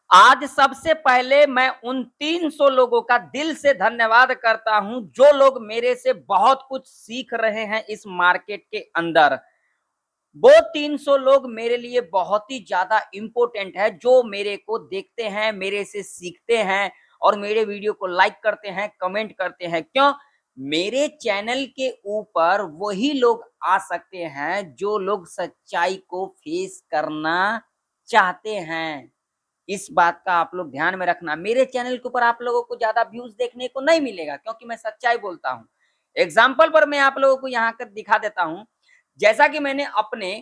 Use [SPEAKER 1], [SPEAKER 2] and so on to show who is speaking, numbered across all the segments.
[SPEAKER 1] आज सबसे पहले मैं उन 300 लोगों का दिल से धन्यवाद करता हूं जो लोग मेरे से बहुत कुछ सीख रहे हैं इस मार्केट के अंदर। वो 300 लोग मेरे लिए बहुत ही ज्यादा इंपॉर्टेंट है, जो मेरे को देखते हैं, मेरे से सीखते हैं और मेरे वीडियो को लाइक करते हैं, कमेंट करते हैं। क्यों? मेरे चैनल के ऊपर वही लोग आ सकते हैं जो लोग सच्चाई को फेस करना चाहते हैं। इस बात का आप लोग ध्यान में रखना। मेरे चैनल के ऊपर आप लोगों को ज़्यादा व्यूज़ देखने को नहीं मिलेगा, क्योंकि मैं सच्चाई बोलता हूँ। एग्ज़ाम्पल पर मैं आप लोगों को यहाँ कर दिखा देता हूँ। जैसा कि मैंने अपने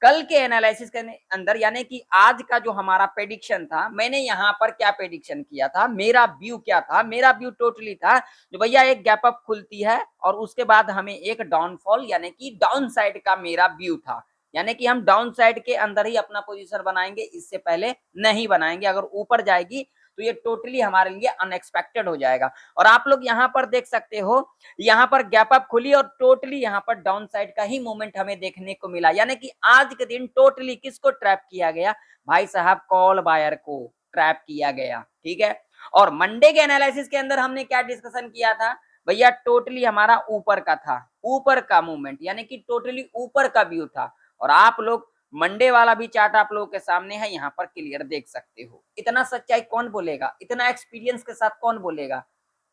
[SPEAKER 1] कल के एनालिसिस के अंदर, यानी कि आज का जो हमारा प्रेडिक्शन था, मैंने यहाँ पर क्या प्रेडिक्शन किया था, मेरा व्यू क्या था? मेरा व्यू टोटली था जो भैया एक गैप अप खुलती है और उसके बाद हमें एक डाउनफॉल यानी कि डाउन साइड का मेरा व्यू था। यानी कि हम डाउन साइड के अंदर ही अपना पोजीशन बनाएंगे, इससे पहले नहीं बनाएंगे। अगर ऊपर जाएगी तो ये टोटली हमारे लिए अनएक्सपेक्टेड हो जाएगा। और आप लोग यहाँ पर देख सकते हो, यहाँ पर गैप अप खुली और टोटली यहाँ पर डाउन साइड का ही मूवमेंट हमें देखने को मिला। यानी कि आज के दिन टोटली किसको ट्रैप किया गया? भाई साहब, कॉल बायर को ट्रैप किया गया। ठीक है। और मंडे के एनालिसिस के अंदर हमने क्या डिस्कशन किया था? भैया टोटली हमारा ऊपर का था, ऊपर का मूवमेंट, यानी कि टोटली ऊपर का व्यू था। और आप लोग मंडे वाला भी चार्ट आप लोगों के सामने है, यहाँ पर क्लियर देख सकते हो। इतना सच्चाई कौन बोलेगा? इतना एक्सपीरियंस के साथ कौन बोलेगा?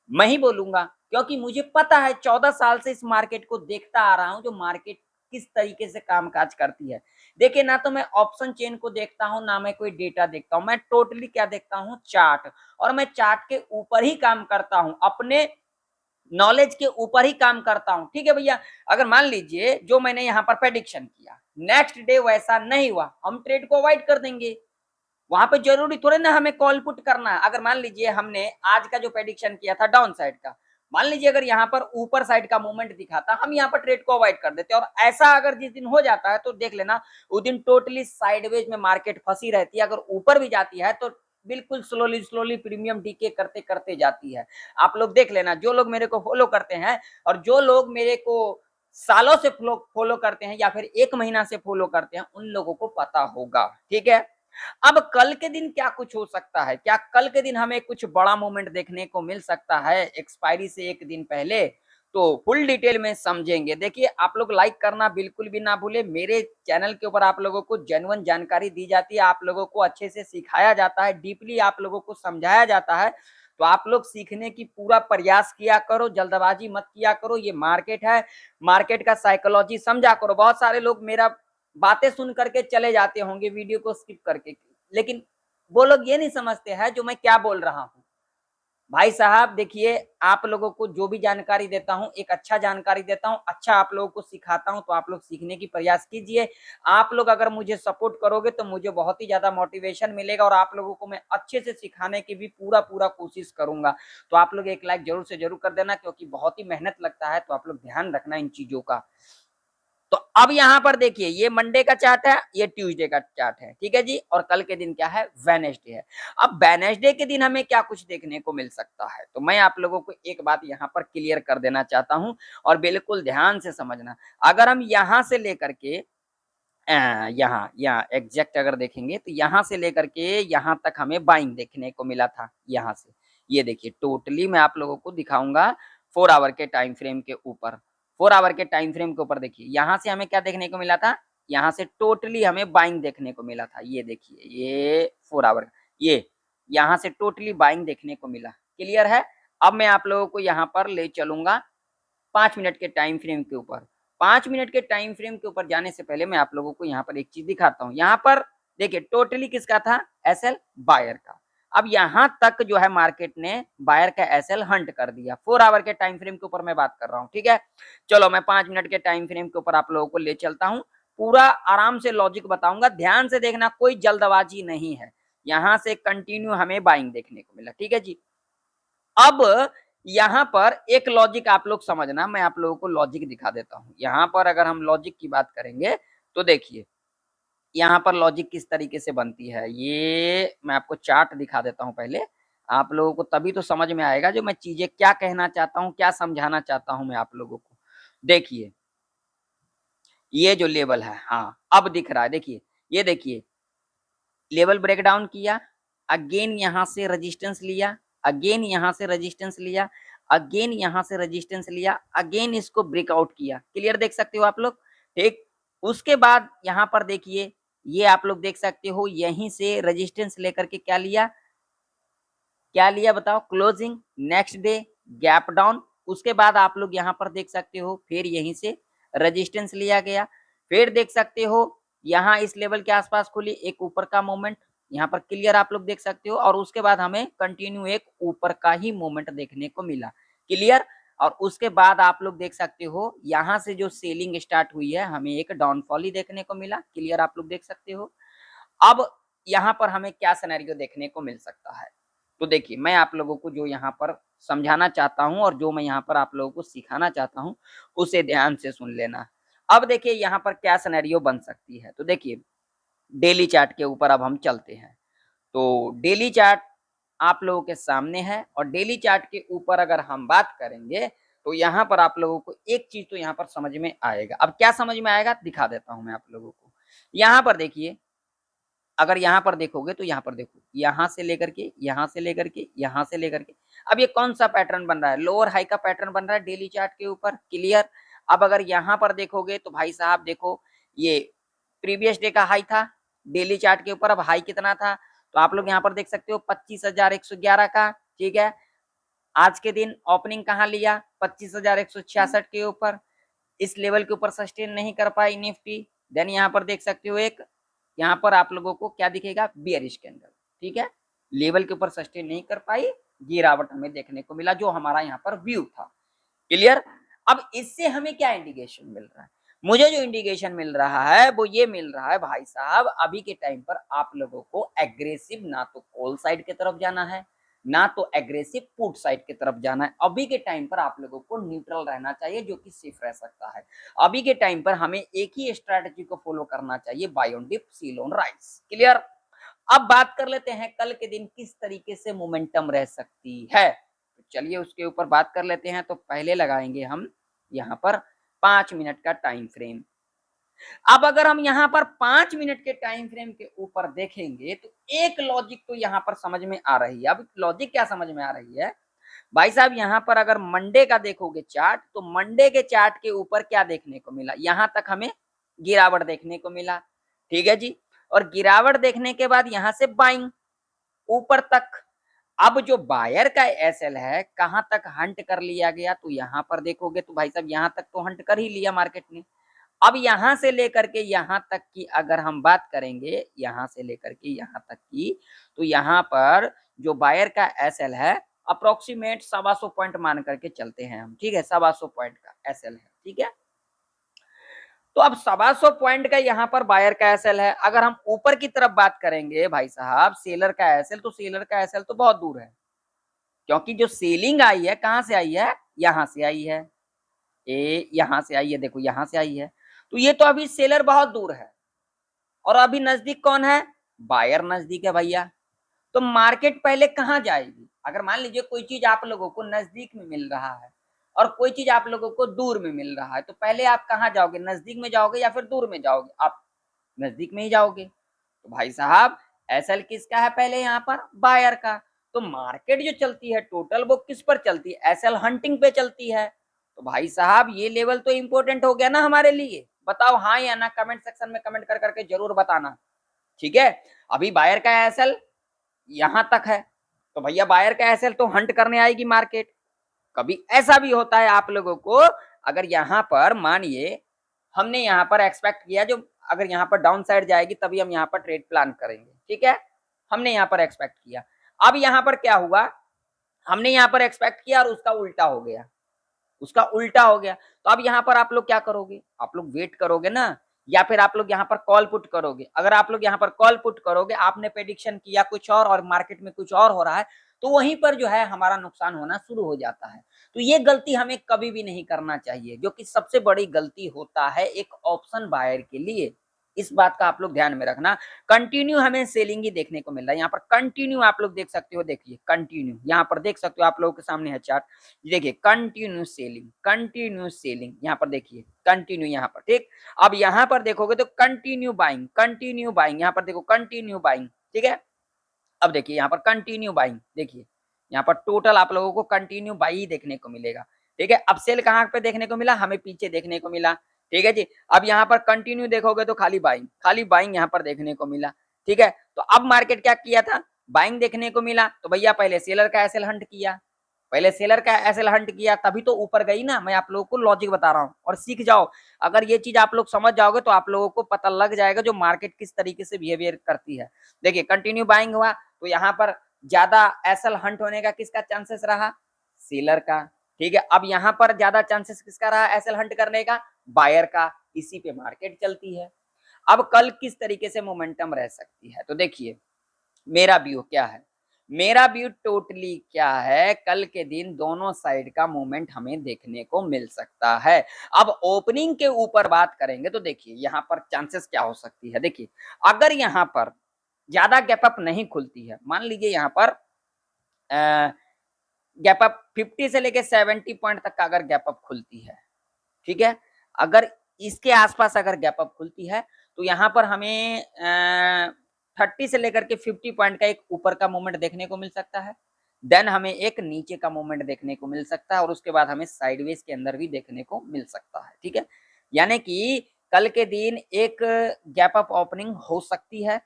[SPEAKER 1] मैं ही बोलूंगा, क्योंकि मुझे पता है 14 साल से इस मार्केट को देखता आ रहा हूं, जो मार्केट किस तरीके से कामकाज करती है। देखिए, ना तो मैं ऑप्शन चेन को देखता हूं, ना मैं कोई डेटा देखता हूं, मैं टोटली क्या देखता हूं? चार्ट। और मैं चार्ट के ऊपर ही काम करता हूं, अपने नॉलेज के ऊपर ही काम करता हूं। ठीक है भैया। अगर मान लीजिए जो मैंने यहाँ पर प्रेडिक्शन किया, नेक्स्ट डे वैसा नहीं हुआ, हम ट्रेड को अवॉइड कर देंगे। वहां पे जरूरी थोड़े ना हमें कॉल पुट करना है। अगर मान लीजिए हमने आज का जो प्रेडिक्शन किया था डाउन साइड का, मान लीजिए अगर यहाँ पर ऊपर साइड का मूवमेंट दिखाता, हम यहाँ पर ट्रेड को अवॉइड कर देते। और ऐसा अगर जिस दिन हो जाता है तो देख लेना, उस दिन टोटली साइडवेज में मार्केट फंसी रहती है। अगर ऊपर भी जाती है तो बिल्कुल स्लोली स्लोली प्रीमियम डीके करते करते जाती है। आप लोग देख लेना, जो लोग मेरे को फॉलो करते हैं और जो लोग मेरे को सालों से फॉलो करते हैं या फिर एक महीना से फॉलो करते हैं, उन लोगों को पता होगा। ठीक है। अब कल के दिन क्या कुछ हो सकता है? क्या कल के दिन हमें कुछ बड़ा मूवमेंट देखने को मिल सकता है एक्सपायरी से एक दिन पहले? तो फुल डिटेल में समझेंगे। देखिए, आप लोग लाइक करना बिल्कुल भी ना भूले। मेरे चैनल के ऊपर आप लोगों को जेन्युइन जानकारी दी जाती है, आप लोगों को अच्छे से सिखाया जाता है, डीपली आप लोगों को समझाया जाता है। तो आप लोग सीखने की पूरा प्रयास किया करो, जल्दबाजी मत किया करो। ये मार्केट है, मार्केट का साइकोलॉजी समझा करो। बहुत सारे लोग मेरा बातें सुन करके चले जाते होंगे वीडियो को स्किप करके, लेकिन वो लोग ये नहीं समझते हैं जो मैं क्या बोल रहा हूँ। भाई साहब देखिए, आप लोगों को जो भी जानकारी देता हूँ, एक अच्छा जानकारी देता हूँ, अच्छा आप लोगों को सिखाता हूँ, तो आप लोग सीखने की प्रयास कीजिए। आप लोग अगर मुझे सपोर्ट करोगे तो मुझे बहुत ही ज्यादा मोटिवेशन मिलेगा और आप लोगों को मैं अच्छे से सिखाने की भी पूरा पूरा कोशिश करूंगा। तो आप लोग एक लाइक जरूर से जरूर कर देना, क्योंकि बहुत ही मेहनत लगता है, तो आप लोग ध्यान रखना इन चीजों का। तो अब यहाँ पर देखिए, ये मंडे का चार्ट है, ये ट्यूसडे का चार्ट है। ठीक है जी। और कल के दिन क्या है? वेडनेसडे है। अब वेडनेसडे के दिन हमें क्या कुछ देखने को मिल सकता है, तो मैं आप लोगों को एक बात यहाँ पर क्लियर कर देना चाहता हूँ और बिल्कुल ध्यान से समझना। अगर हम यहाँ से लेकर के यहाँ यहाँ एग्जैक्ट अगर देखेंगे तो यहाँ से लेकर के यहाँ तक हमें बाइंग देखने को मिला था। यहाँ से ये देखिए, टोटली मैं आप लोगों को दिखाऊंगा 4 आवर के टाइम फ्रेम के ऊपर। 4 आवर के टाइम फ्रेम के ऊपर देखिए, यहाँ से हमें क्या देखने को मिला था? यहाँ से टोटली हमें बाइंग देखने को मिला था। ये देखिए, ये 4 आवर, ये यहाँ से टोटली बाइंग देखने को मिला। क्लियर है? अब मैं आप लोगों को यहाँ पर ले चलूंगा 5 मिनट के टाइम फ्रेम के ऊपर। 5 मिनट के टाइम फ्रेम के ऊपर जाने से पहले मैं आप लोगों को यहाँ पर एक चीज दिखाता हूँ। यहाँ पर देखिए, टोटली किसका था? एसएल बायर का। अब यहाँ तक जो है मार्केट ने बायर का एसएल हंट कर दिया। 4 आवर के टाइम फ्रेम के ऊपर मैं बात कर रहा हूँ। ठीक है। चलो, मैं 5 मिनट के टाइम फ्रेम के ऊपर आप लोगों को ले चलता हूँ। पूरा आराम से लॉजिक बताऊंगा, ध्यान से देखना, कोई जल्दबाजी नहीं है। यहाँ से कंटिन्यू हमें बाइंग देखने को मिला। ठीक है जी। अब यहाँ पर एक लॉजिक आप लोग समझना, मैं आप लोगों को लॉजिक दिखा देता हूँ। यहाँ पर अगर हम लॉजिक की बात करेंगे तो देखिए, यहाँ पर लॉजिक किस तरीके से बनती है, ये मैं आपको चार्ट दिखा देता हूँ पहले। आप लोगों को तभी तो समझ में आएगा जो मैं चीजें क्या कहना चाहता हूँ, क्या समझाना चाहता हूँ मैं आप लोगों को। देखिए, ये जो लेवल है, हाँ अब दिख रहा है। देखिए, ये देखिए, लेवल ब्रेकडाउन किया, अगेन यहां से रेजिस्टेंस लिया, अगेन यहां से रेजिस्टेंस लिया, अगेन यहां से रेजिस्टेंस लिया, अगेन इसको ब्रेकआउट किया। क्लियर देख सकते हो आप लोग, ठीक। उसके बाद यहां पर देखिए, ये आप लोग देख सकते हो यहीं से रेजिस्टेंस लेकर के क्या लिया, क्या लिया बताओ, closing, next day gap down. उसके बाद आप लोग यहाँ पर देख सकते हो फिर यहीं से रेजिस्टेंस लिया गया, फिर देख सकते हो यहाँ इस लेवल के आसपास खुली एक ऊपर का मोमेंट, यहाँ पर क्लियर आप लोग देख सकते हो, और उसके बाद हमें कंटिन्यू एक ऊपर का ही मोमेंट देखने को मिला। क्लियर। और उसके बाद आप लोग देख सकते हो यहाँ से जो सेलिंग स्टार्ट हुई है हमें एक डाउनफॉल ही देखने को मिला। क्लियर आप लोग देख सकते हो। अब यहाँ पर हमें क्या सिनेरियो देखने को मिल सकता है, तो देखिए मैं आप लोगों को जो यहाँ पर समझाना चाहता हूँ और जो मैं यहाँ पर आप लोगों को सिखाना चाहता हूँ उसे ध्यान से सुन लेना। अब देखिए यहाँ पर क्या सिनेरियो बन सकती है, तो देखिए डेली चार्ट के ऊपर अब हम चलते हैं। तो डेली चार्ट आप लोगों के सामने है, और डेली चार्ट के ऊपर अगर हम बात करेंगे तो यहाँ पर आप लोगों को एक चीज तो यहाँ पर समझ में आएगा। अब क्या समझ में आएगा दिखा देता हूँ मैं आप लोगों को। यहाँ पर देखिए, अगर यहाँ पर देखोगे तो यहाँ पर देखो, यहाँ से लेकर के यहाँ से लेकर के यहाँ से लेकर के, अब ये कौन सा पैटर्न बन रहा है, लोअर हाई का पैटर्न बन रहा है डेली चार्ट के ऊपर। क्लियर। अब अगर यहाँ पर देखोगे तो भाई साहब देखो, ये प्रीवियस डे का हाई था डेली चार्ट के ऊपर। अब हाई कितना था, तो आप लोग यहाँ पर देख सकते हो 25,111 का। ठीक है। आज के दिन ओपनिंग कहाँ लिया, 25,166 के ऊपर। इस लेवल के ऊपर सस्टेन नहीं कर पाई निफ्टी। देन यहाँ पर देख सकते हो एक, यहाँ पर आप लोगों को क्या दिखेगा, बियरिश कैंडल। ठीक है। लेवल के ऊपर सस्टेन नहीं कर पाई, गिरावट हमें देखने को मिला, जो हमारा यहाँ पर व्यू था। क्लियर। अब इससे हमें क्या इंडिकेशन मिल रहा है, मुझे जो इंडिकेशन मिल रहा है वो ये मिल रहा है भाई साहब, अभी के टाइम पर आप लोगों को एग्रेसिव ना तो कॉल साइड की तरफ जाना है, ना तो एग्रेसिव पुट साइड की तरफ जाना है। अभी के टाइम पर आप लोगों को न्यूट्रल रहना चाहिए, जो कि सेफ रह सकता है। अभी के टाइम पर हमें एक ही स्ट्रैटेजी को फॉलो करना चाहिए, buy on dip sell on rise. Clear. अब बात कर लेते हैं कल के दिन किस तरीके से मोमेंटम रह सकती है, तो चलिए उसके ऊपर बात कर लेते हैं। तो पहले लगाएंगे हम यहाँ पर 5 मिनट का टाइम फ्रेम। अब अगर हम यहाँ पर 5 मिनट के टाइम फ्रेम के ऊपर देखेंगे तो एक लॉजिक तो यहाँ पर समझ में आ रही है। अब लॉजिक क्या समझ में आ रही है भाई साहब, यहाँ पर अगर मंडे का देखोगे चार्ट, तो मंडे के चार्ट के ऊपर क्या देखने को मिला, यहाँ तक हमें गिरावट देखने को मिला। ठीक है जी। और गिरावट देखने के बाद यहाँ से बाइंग ऊपर तक। अब जो बायर का एसएल है कहां तक हंट कर लिया गया, तो यहां पर देखोगे तो भाई साहब यहां तक तो हंट कर ही लिया मार्केट ने। अब यहां से लेकर के यहां तक की अगर हम बात करेंगे, यहां से लेकर के यहां तक की, तो यहां पर जो बायर का एसएल है अप्रोक्सीमेट 125 पॉइंट मान करके चलते हैं हम। ठीक है, 125 पॉइंट का एसएल है। ठीक है। तो अब 125 पॉइंट का यहाँ पर बायर का एसएल है। अगर हम ऊपर की तरफ बात करेंगे भाई साहब सेलर का एसएल, तो सेलर का एसएल तो बहुत दूर है, क्योंकि जो सेलिंग आई है कहां से आई है, यहां से आई है, ए यहां से आई है, देखो यहां से आई है। तो ये तो अभी सेलर बहुत दूर है, और अभी नजदीक कौन है, बायर नजदीक है भैया। तो मार्केट पहले कहां जाएगी, अगर मान लीजिए कोई चीज आप लोगों को नजदीक में मिल रहा है और कोई चीज आप लोगों को दूर में मिल रहा है, तो पहले आप कहां जाओगे, नजदीक में जाओगे या फिर दूर में जाओगे, आप नजदीक में ही जाओगे। तो भाई साहब एसएल किसका है पहले, यहाँ पर बायर का। तो मार्केट जो चलती है टोटल वो किस पर चलती है, एसएल हंटिंग पे चलती है। तो भाई साहब ये लेवल तो इंपॉर्टेंट हो गया ना हमारे लिए, बताओ हाँ या ना, कमेंट सेक्शन में कमेंट कर करके जरूर बताना। ठीक है। अभी बायर का एसएल यहां तक है, तो भैया बायर का एसएल तो हंट करने आएगी मार्केट। कभी ऐसा भी होता है आप लोगों को, अगर यहाँ पर मानिए हमने यहाँ पर एक्सपेक्ट किया, जो अगर यहाँ पर डाउन साइड जाएगी तभी हम यहाँ पर ट्रेड प्लान करेंगे। ठीक है। हमने यहाँ पर एक्सपेक्ट किया, अब यहाँ पर क्या हुआ, हमने यहाँ पर एक्सपेक्ट किया और उसका उल्टा हो गया, उसका उल्टा हो गया। तो अब यहाँ पर आप लोग क्या करोगे, आप लोग वेट करोगे ना, या फिर आप लोग यहाँ पर कॉल पुट करोगे। अगर आप लोग यहाँ पर कॉल पुट करोगे, आपने प्रेडिक्शन किया कुछ और मार्केट में कुछ और हो रहा है, तो वहीं पर जो है हमारा नुकसान होना शुरू हो जाता है। तो ये गलती हमें कभी भी नहीं करना चाहिए, जो कि सबसे बड़ी गलती होता है एक ऑप्शन बायर के लिए। इस बात का आप लोग ध्यान में रखना। कंटिन्यू हमें सेलिंग ही देखने को मिल रहा है, यहाँ पर कंटिन्यू आप लोग देख सकते हो, देखिए कंटिन्यू यहाँ पर देख सकते हो, आप लोगों के सामने है चार्ट, देखिए कंटिन्यू सेलिंग, कंटिन्यू सेलिंग, यहाँ पर देखिए कंटिन्यू यहाँ पर। ठीक। अब यहाँ पर देखोगे तो कंटिन्यू बाइंग, कंटिन्यू बाइंग, यहाँ पर देखो कंटिन्यू बाइंग। ठीक है। अब देखिए यहाँ पर कंटिन्यू बाइंग, देखिए यहाँ पर टोटल आप लोगों को कंटिन्यू बाई ही देखने को मिलेगा। ठीक है, अब सेल कहाँ पे देखने को मिला, हमें पीछे देखने को मिला। ठीक है जी, अब यहाँ पर कंटिन्यू देखोगे तो खाली बाइंग यहाँ पर देखने को मिला। ठीक है, तो अब मार्केट क्या किया था, बाइंग देखने को मिला, तो भैया पहले सेलर का एसएल हंट किया, पहले सेलर का एसएल हंट किया तभी तो ऊपर गई ना। मैं आप लोगों को लॉजिक बता रहा हूँ और सीख जाओ। अगर ये चीज आप लोग समझ जाओगे तो आप लोगों को पता लग जाएगा जो मार्केट किस तरीके से बिहेवियर करती है। देखिए कंटिन्यू बाइंग हुआ तो यहाँ पर ज्यादा एसएल हंट होने का किसका चांसेस रहा, सेलर का। ठीक है, अब यहाँ पर ज्यादा चांसेस किसका रहा एसएल हंट करने का, बायर का। इसी पे मार्केट चलती है। अब कल किस तरीके से मोमेंटम रह सकती है, तो देखिए मेरा व्यू क्या है, मेरा व्यू टोटली क्या है, कल के दिन दोनों साइड का मूवमेंट हमें देखने को मिल सकता है। अब ओपनिंग के ऊपर बात करेंगे तो देखिए यहाँ पर चांसेस क्या हो सकती है। देखिए अगर यहाँ पर ज्यादा गैप अप नहीं खुलती है, मान लीजिए यहाँ पर गैप अप 50 से लेके 70 पॉइंट तक का अगर गैप अप खुलती है, ठीक है, अगर इसके आसपास अगर गैप अप खुलती है तो यहाँ पर हमें 30 से लेकर के 50 पॉइंट का एक ऊपर का मूवमेंट देखने को मिल सकता है। देन हमें एक नीचे का मूवमेंट देखने को मिल सकता है और उसके बाद हमें साइडवेज के अंदर भी देखने को मिल सकता है। ठीक है, यानी कि कल के दिन एक गैप अप ओपनिंग हो सकती है।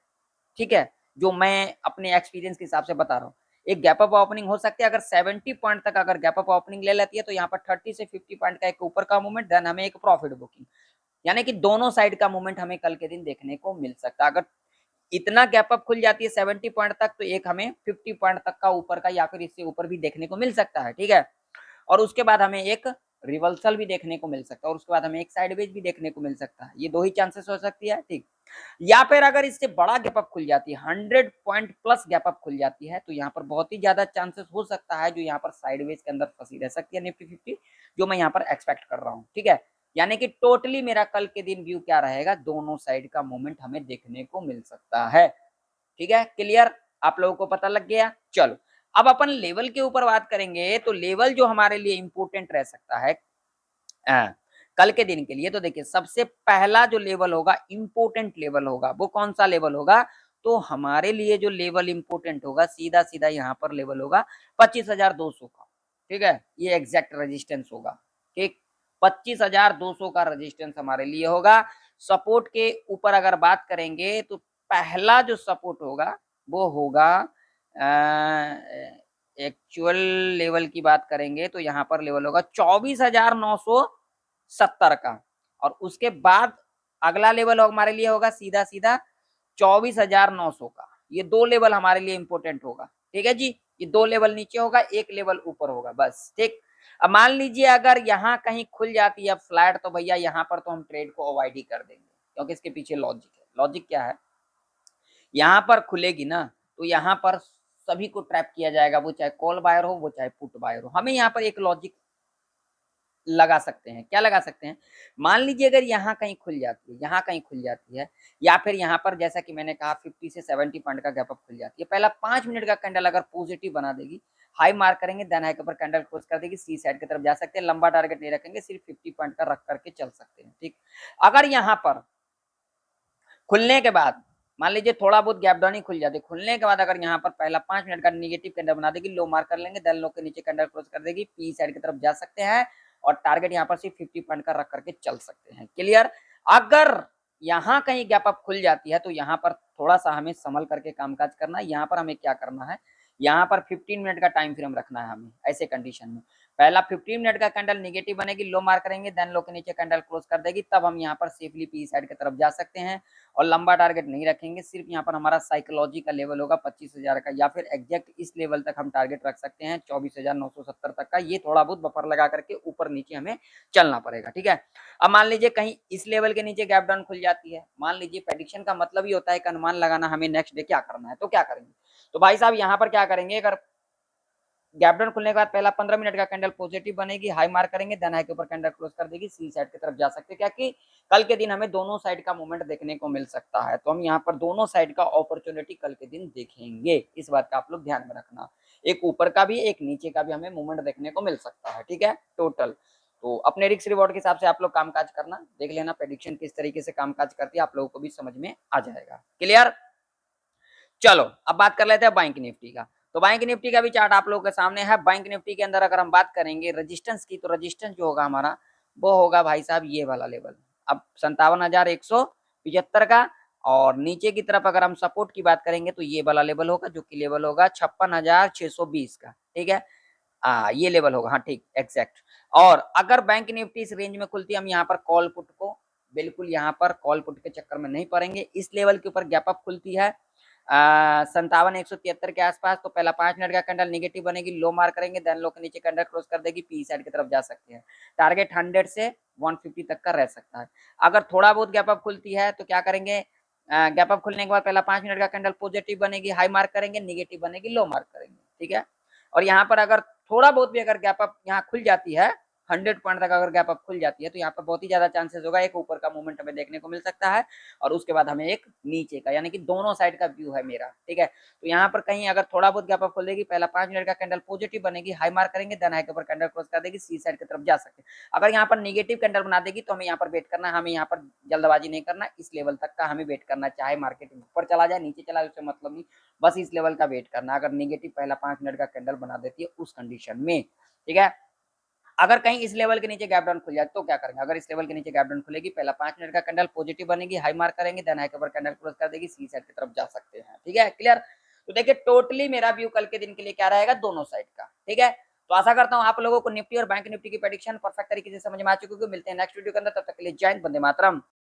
[SPEAKER 1] ठीक है, जो मैं अपने एक्सपीरियंस के हिसाब से बता रहा हूँ, एक गैप अप ओपनिंग हो सकती है। अगर 70 पॉइंट तक अगर गैप अप ओपनिंग ले लेती है तो यहाँ पर 30 से 50 पॉइंट का एक ऊपर का मूवमेंट, देन हमें एक प्रॉफिट बुकिंग, यानी कि दोनों साइड का मूवमेंट हमें कल के दिन देखने को मिल सकता है। अगर इतना गैप अप खुल जाती है 70 पॉइंट तक तो एक हमें 50 पॉइंट तक का ऊपर का या फिर इससे ऊपर भी देखने को मिल सकता है। ठीक है, और उसके बाद हमें एक रिवर्सल भी देखने को मिल सकता है और उसके बाद हमें एक साइडवेज भी देखने को मिल सकता है। ये दो ही चांसेस हो सकती है। ठीक, या फिर अगर इससे बड़ा गैप अप खुल जाती है, 100 पॉइंट प्लस गैप अप खुल जाती है, तो यहाँ पर बहुत ही ज्यादा चांसेस हो सकता है जो यहाँ पर साइडवेज के अंदर फंसी रह सकती है निफ्टी 50, जो मैं यहाँ पर एक्सपेक्ट कर रहा हूँ। ठीक है, यानी कि टोटली मेरा कल के दिन व्यू क्या रहेगा, दोनों साइड का मूवमेंट हमें देखने को मिल सकता है। ठीक है, क्लियर, आप लोगों को पता लग गया। चलो अब अपन लेवल के ऊपर बात करेंगे तो लेवल जो हमारे लिए इंपॉर्टेंट रह सकता है कल के दिन के लिए, तो देखिए सबसे पहला जो लेवल होगा, इंपॉर्टेंट लेवल होगा, वो कौन सा लेवल होगा, तो हमारे लिए जो लेवल इंपॉर्टेंट होगा सीधा सीधा यहाँ पर लेवल होगा 25,200 का। ठीक है, ये एग्जैक्ट रेजिस्टेंस होगा। ठीक, 25,200 का रेजिस्टेंस हमारे लिए होगा। सपोर्ट के ऊपर अगर बात करेंगे तो पहला जो सपोर्ट होगा वो होगा, एक्चुअल लेवल की बात करेंगे तो यहाँ पर लेवल होगा 24,970 का, और उसके बाद अगला लेवल हमारे लिए होगा सीधा सीधा 24,900 का। ये दो लेवल हमारे लिए इंपॉर्टेंट होगा। ठीक है जी, ये दो लेवल नीचे होगा, एक लेवल ऊपर होगा बस। ठीक, अब मान लीजिए अगर यहाँ कहीं खुल जाती है फ्लैट तो भैया यहाँ पर तो हम ट्रेड को अवॉइड ही कर देंगे, क्योंकि इसके पीछे लॉजिक है। लॉजिक क्या है, यहाँ पर खुलेगी ना तो यहाँ पर सभी को ट्रैप किया जाएगा, वो चाहे कॉल बायर हो वो चाहे पुट बायर हो। हमें यहाँ पर एक लॉजिक लगा सकते हैं, क्या लगा सकते हैं, मान लीजिए अगर यहाँ कहीं खुल जाती है, यहाँ कहीं खुल जाती है, या फिर यहाँ पर जैसा कि मैंने कहा 50 से 70 पॉइंट का गैप अप खुल जाती है, पहला 5 मिनट का कैंडल अगर पॉजिटिव बना देगी, हाई मार्क करेंगे, देन हाई के ऊपर कैंडल क्लोज कर देगी, सी साइड की तरफ जा सकते हैं, लंबा टारगेट नहीं रखेंगे, सिर्फ 50 पॉइंट का रख करके चल सकते हैं। ठीक, अगर यहाँ पर खुलने के बाद मान लीजिए थोड़ा बहुत गैप डाउन ही खुल जाती है, खुलने के बाद अगर यहाँ पर पहला 5 मिनट का नेगेटिव कैंडल बना देगी, लो मार्क कर लेंगे, देन लो के नीचे कैंडल क्लोज कर देगी, पी साइड की तरफ जा सकते हैं और टारगेट यहाँ पर सिर्फ 50 पॉइंट का रख करके चल सकते हैं। क्लियर, अगर यहाँ कहीं गैप अप खुल जाती है तो यहाँ पर थोड़ा सा हमें संभल करके कामकाज करना है। यहाँ पर हमें क्या करना है, यहाँ पर 15 मिनट का टाइम फ्रेम रखना है हमें ऐसे कंडीशन में। पहला 15 मिनट का कैंडल नेगेटिव बनेगी, लो मार्क करेंगे, देन लो के नीचे कैंडल क्लोज कर देगी, तब हम यहाँ पर सेफली पी साइड की तरफ जा सकते हैं और लंबा टारगेट नहीं रखेंगे। सिर्फ यहाँ पर हमारा साइकोलॉजी का लेवल होगा 25,000 का, या फिर एग्जैक्ट इस लेवल तक हम टारगेट रख सकते हैं 24,970 तक का। ये थोड़ा बहुत बफर लगा करके ऊपर नीचे हमें चलना पड़ेगा। ठीक है, अब मान लीजिए कहीं इस लेवल के नीचे गैप डाउन खुल जाती है, मान लीजिए प्रेडिक्शन का मतलब ही होता है कि अनुमान लगाना हमें नेक्स्ट डे क्या करना है, तो क्या करेंगे, तो भाई साहब यहाँ पर क्या करेंगे, अगर गैप डाउन खुलने के बाद पहला 15 मिनट का कैंडल पॉजिटिव बनेगी, हाई मार्क करेंगे, देन हाई के ऊपर कैंडल क्लोज कर देगी, सी साइड की तरफ जा सकते हैं, क्या कि कल के दिन हमें दोनों साइड का मूवमेंट देखने को मिल सकता है। तो हम यहाँ पर दोनों साइड का अपॉर्चुनिटी कल के दिन देखेंगे, इस बात का आप लोग ध्यान में रखना। एक ऊपर का भी एक नीचे का भी हमें मूवमेंट देखने को मिल सकता है। ठीक है, टोटल तो अपने रिस्क रिवॉर्ड के हिसाब से आप लोग कामकाज करना, देख लेना प्रेडिक्शन किस तरीके से कामकाज करती है, आप लोगों को भी समझ में आ जाएगा। क्लियर, चलो अब बात कर लेते हैं बैंक निफ्टी का। तो बैंक निफ्टी का भी चार्ट आप लोगों के सामने है। बैंक निफ्टी के अंदर अगर हम बात करेंगे रेजिस्टेंस की, तो रेजिस्टेंस जो होगा हमारा वो होगा भाई साहब ये वाला लेवल, अब 57,175 का। और नीचे की तरफ अगर हम सपोर्ट की बात करेंगे तो ये वाला लेवल होगा, जो कि लेवल होगा 56,620 का। ठीक है, ये लेवल होगा, हाँ ठीक एग्जैक्ट। और अगर बैंक निफ्टी इस रेंज में खुलती है, हम यहाँ पर कॉल पुट को बिल्कुल यहाँ पर कॉल पुट के चक्कर में नहीं पड़ेंगे। इस लेवल के ऊपर गैप अप खुलती है 57,173 के आसपास, तो पहला 5 मिनट का कैंडल नेगेटिव बनेगी, लो मार करेंगे, देन लो के नीचे कैंडल क्लोज कर देगी, पी साइड की तरफ जा सकते हैं। टारगेट 100 से 150 तक का रह सकता है। अगर थोड़ा बहुत गैप अप खुलती है तो क्या करेंगे, गैप अप खुलने के बाद पहला 5 मिनट का कैंडल पॉजिटिव बनेगी, हाई मार्क करेंगे, निगेटिव बनेगी, लो मार्क करेंगे। ठीक है, और यहाँ पर अगर थोड़ा बहुत भी अगर गैप अप यहाँ खुल जाती है 100 पॉइंट तक अगर गैप अप खुल जाती है, तो यहाँ पर बहुत ही ज्यादा चांसेस होगा एक ऊपर का मूवमेंट हमें देखने को मिल सकता है, और उसके बाद हमें एक नीचे का, यानी कि दोनों साइड का व्यू है मेरा। ठीक है, तो यहाँ पर कहीं अगर थोड़ा बहुत गैप अप खोल देगी, पहला 5 मिनट का कैंडल पॉजिटिव बनेगी, हाई मार्क करेंगे, देन हाई के ऊपर कैंडल क्लोज कर देगी, सी साइड की तरफ जा सकते हैं। अगर यहाँ पर निगेटिव कैंडल बना देगी तो हमें यहाँ पर वेट करना है, हमें यहाँ पर जल्दबाजी नहीं करना, इस लेवल तक का हमें वेट करना, चाहे मार्केट ऊपर चला जाए नीचे चला जाए उससे मतलब नहीं, बस इस लेवल का वेट करना अगर निगेटिव पहला 5 मिनट का कैंडल बना देती है उस कंडीशन में। ठीक है, अगर कहीं इस लेवल के नीचे गैप डाउन खुल जाए तो क्या करेंगे, अगर इस लेवल के नीचे गैप डाउन खुलेगी, पहला 5 मिनट का कैंडल पॉजिटिव बनेगी, हाई मार्क करेंगे, देन हाई के ऊपर कैंडल क्लोज कर देगी, सी साइड की तरफ जा सकते हैं। ठीक है, क्लियर। तो देखिए टोटली मेरा व्यू कल के दिन के लिए क्या रहेगा, दोनों साइड का। ठीक है, तो आशा करता हूं आप लोगों को निफ्टी और बैंक निफ्टी की प्रेडिक्शन परफेक्ट तरीके से समझ में आ चुकी होगी। मिलते हैं नेक्स्ट वीडियो के अंदर, तब तक के लिए जय हिंद, वंदे मातरम।